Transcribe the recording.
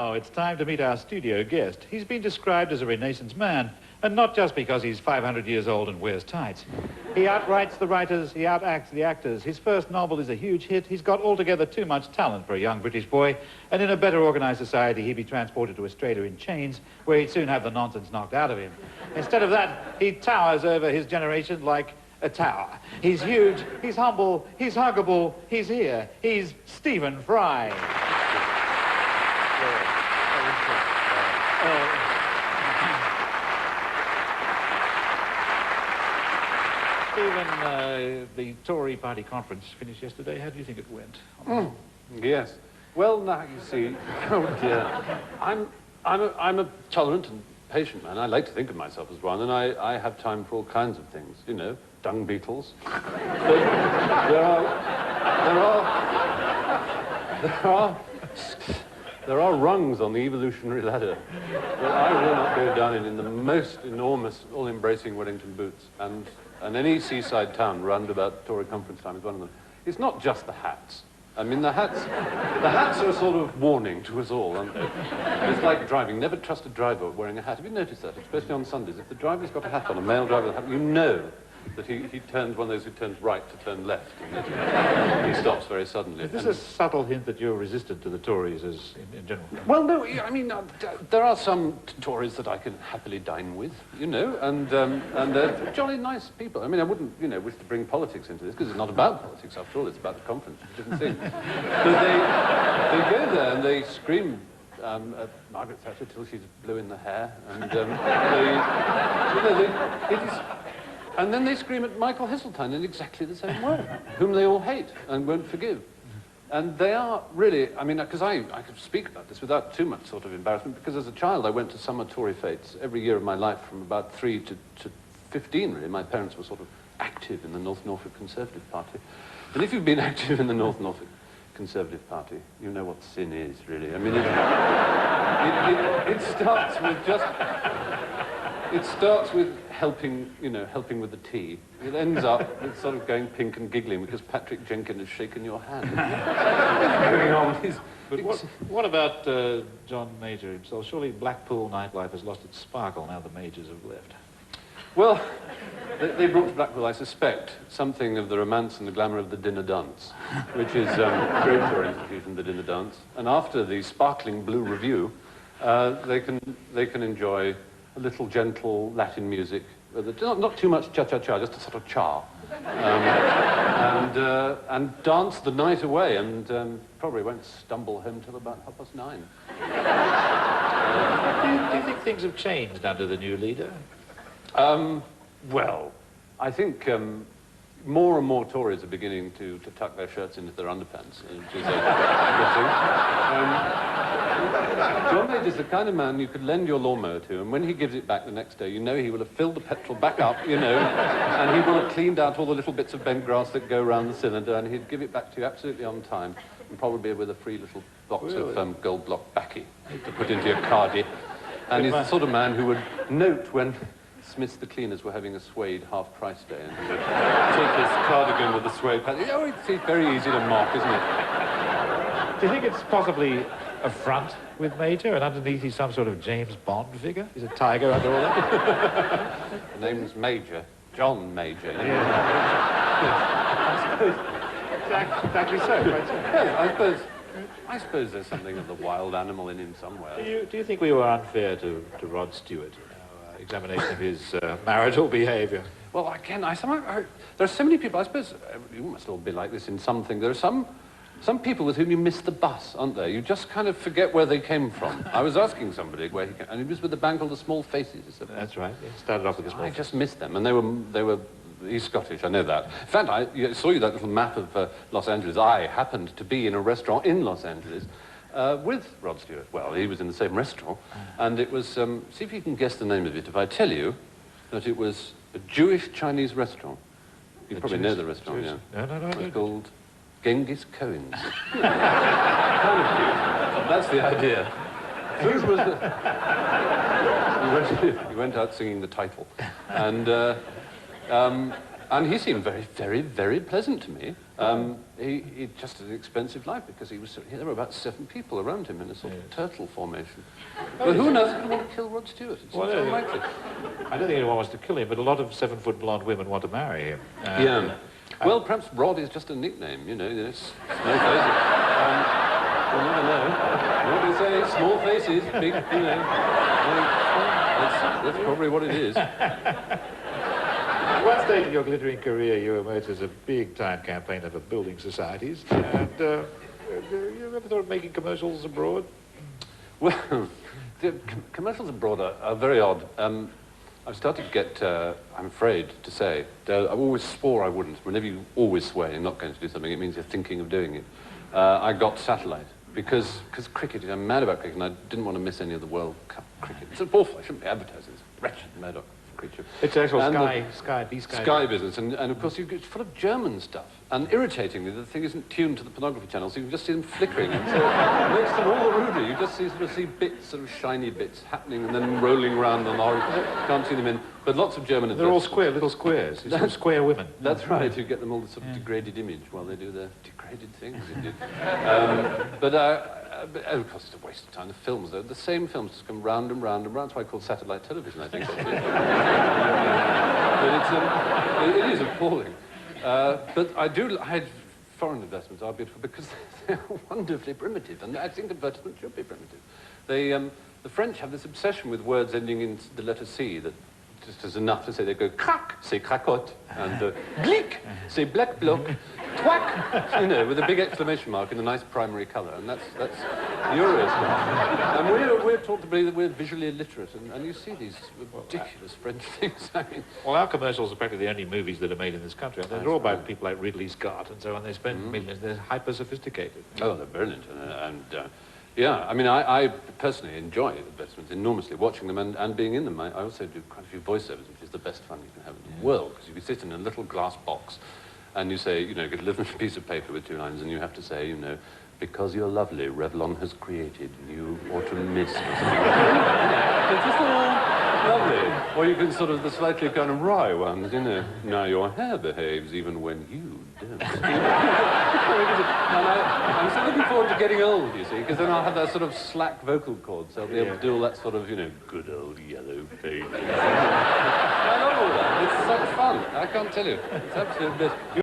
now it's time to meet our studio guest. He's been described as a Renaissance man, and not just because he's 500 years old and wears tights. He outwrites the writers, he outacts the actors. His first novel is a huge hit. He's got altogether too much talent for a young British boy, and in a better organized society, he'd be transported to Australia in chains, where he'd soon have the nonsense knocked out of him. Instead of that, he towers over his generation like a tower. He's huge, he's humble, he's huggable, he's here. He's Stephen Fry. Stephen, the Tory party conference finished yesterday. How do you think it went? Yes. Well, now you see, oh dear, I'm a tolerant and patient man. I like to think of myself as one, and I have time for all kinds of things. You know, dung beetles. But there are rungs on the evolutionary ladder that I will not go down in the most enormous, all-embracing Wellington boots. And any seaside town round about Tory conference time is one of them. It's not just the hats. I mean, the hats are a sort of warning to us all, aren't they? It's like driving. Never trust a driver wearing a hat. Have you noticed that? Especially on Sundays. If the driver's got a hat on, a male driver with a hat, you know that he turns one of those who turns right to turn left. And he stops very suddenly. Is this a subtle hint that you're resistant to the Tories as in general? Well, no, I mean, there are some Tories that I can happily dine with, you know, and they're jolly nice people. I mean, I wouldn't, you know, wish to bring politics into this, because it's not about politics, after all, it's about the conference, it's a different thing. But they go there and they scream at Margaret Thatcher till she's blue in the hair, and and then they scream at Michael Heseltine in exactly the same way, whom they all hate and won't forgive. And they are really, I mean, because I could speak about this without too much sort of embarrassment, because as a child I went to summer Tory fetes every year of my life from about 3 to 15, really. My parents were sort of active in the North Norfolk Conservative Party. And if you've been active in the North Norfolk Conservative Party, you know what sin is, really. I mean, it starts with just... It starts with helping, you know, helping with the tea. It ends up with sort of going pink and giggling because Patrick Jenkins has shaken your hand. Going on. But what about John Major himself? Surely Blackpool nightlife has lost its sparkle now the Majors have left. Well, they brought to Blackpool, I suspect, something of the romance and the glamour of the dinner dance, which is a great Tory institution, the dinner dance. And after the sparkling blue review, they can enjoy a little gentle Latin music, not too much cha-cha-cha, just a sort of cha, and dance the night away, and probably won't stumble home till about 9:30. Do you think things have changed under the new leader? Well, I think more and more Tories are beginning to tuck their shirts into their underpants, which is a good thing. John Major's the kind of man you could lend your lawnmower to, and when he gives it back the next day, you know he will have filled the petrol back up, you know, and he will have cleaned out all the little bits of bent grass that go around the cylinder, and he'd give it back to you absolutely on time, and probably with a free little box of gold block baccy to put into your cardi. And he's the sort of man who would note when Smith's the cleaners were having a suede half-price day, and he would take his cardigan with the suede patch. Oh, it's very easy to mock, isn't it? Do you think it's possibly a front with Major, and underneath he's some sort of James Bond figure? He's a tiger under all that? The name's Major. John Major. Yeah. Exactly so, right so. Yeah, I suppose there's something of the wild animal in him somewhere. Do you think we were unfair to Rod Stewart in our examination of his marital behaviour? Well, again, there are so many people, I suppose, you must all be like this in something. There are some people with whom you miss the bus, aren't there? You just kind of forget where they came from. I was asking somebody where he came, and he was with the band called the Small Faces. That's right. It started off with the Small Faces. I just missed them, and they were. He's Scottish, I know that. In fact, I saw you that little map of Los Angeles. I happened to be in a restaurant in Los Angeles with Rod Stewart. Well, he was in the same restaurant, and it was. See if you can guess the name of it. If I tell you that it was a Jewish-Chinese restaurant, you probably know the restaurant. Jewish. Yeah. No. It's called Genghis Cohen's. Kind of cute. That's the idea. Food was he went out singing the title, and he seemed very, very, very pleasant to me. He just had an expensive life because there were about 7 people around him in a sort of turtle formation. But who knows who'd want to kill Rod Stewart? It's unlikely. I don't think anyone wants to kill him, but a lot of 7-foot blonde women want to marry him. Yeah. Well, perhaps Rod is just a nickname, you know. It's small faces. You never know. What do you say? Small faces, big, you know. That's probably what it is. At one stage in your glittering career, you emerged as a big-time campaigner for building societies. And you ever thought of making commercials abroad? Well, the commercials abroad are very odd. I've started to get, I'm afraid to say, I always swore I wouldn't. Whenever you always swear you're not going to do something, it means you're thinking of doing it. I got satellite because cricket, I'm mad about cricket, and I didn't want to miss any of the World Cup cricket. It's awful, I shouldn't be advertising this wretched Murdoch creature. It's actual and Sky business, and of course it's full of German stuff. And irritatingly, the thing isn't tuned to the pornography channel, so you can just see them flickering. And so it makes them all the ruder. You just sort of see bits, sort of shiny bits happening and then rolling around on the horizon. Can't see them in, but lots of German. They're all square, little squares. It's all square women. That's right. You get them all the sort of degraded image while they do their degraded things. Indeed. But of course, it's a waste of time. The films, the same films just come round and round and round. That's why I call satellite television, I think. But it is appalling. But I had foreign advertisements are beautiful because they're wonderfully primitive, and I think advertisements should be primitive. The French have this obsession with words ending in the letter C that just is enough to say. They go crack, say cracotte, and glick, say black bloc, twack, you know, with a big exclamation mark in a nice primary colour, and that's Eurostar. And we're taught to believe that we're visually illiterate, and you see these ridiculous French things. I mean, well, our commercials are practically the only movies that are made in this country. They're all about people like Ridley Scott and so on. They spend millions. They're hyper-sophisticated. Oh, they're brilliant. Yeah, I mean, I personally enjoy advertisements enormously, watching them and being in them. I also do quite a few voiceovers, which is the best fun you can have in the world, because you can sit in a little glass box and you say, you know, get a little piece of paper with 2 lines, and you have to say, you know, because you're lovely, Revlon has created new autumn mist or something. It's just all lovely. Or you can sort of the slightly kind of wry ones, you know, now your hair behaves even when you don't. And I'm still looking forward to getting old, you see, because then I'll have that sort of slack vocal cords, so I'll be able to do all that sort of, you know, good old yellow face. I love all that. It's such fun. I can't tell you. It's absolute bliss.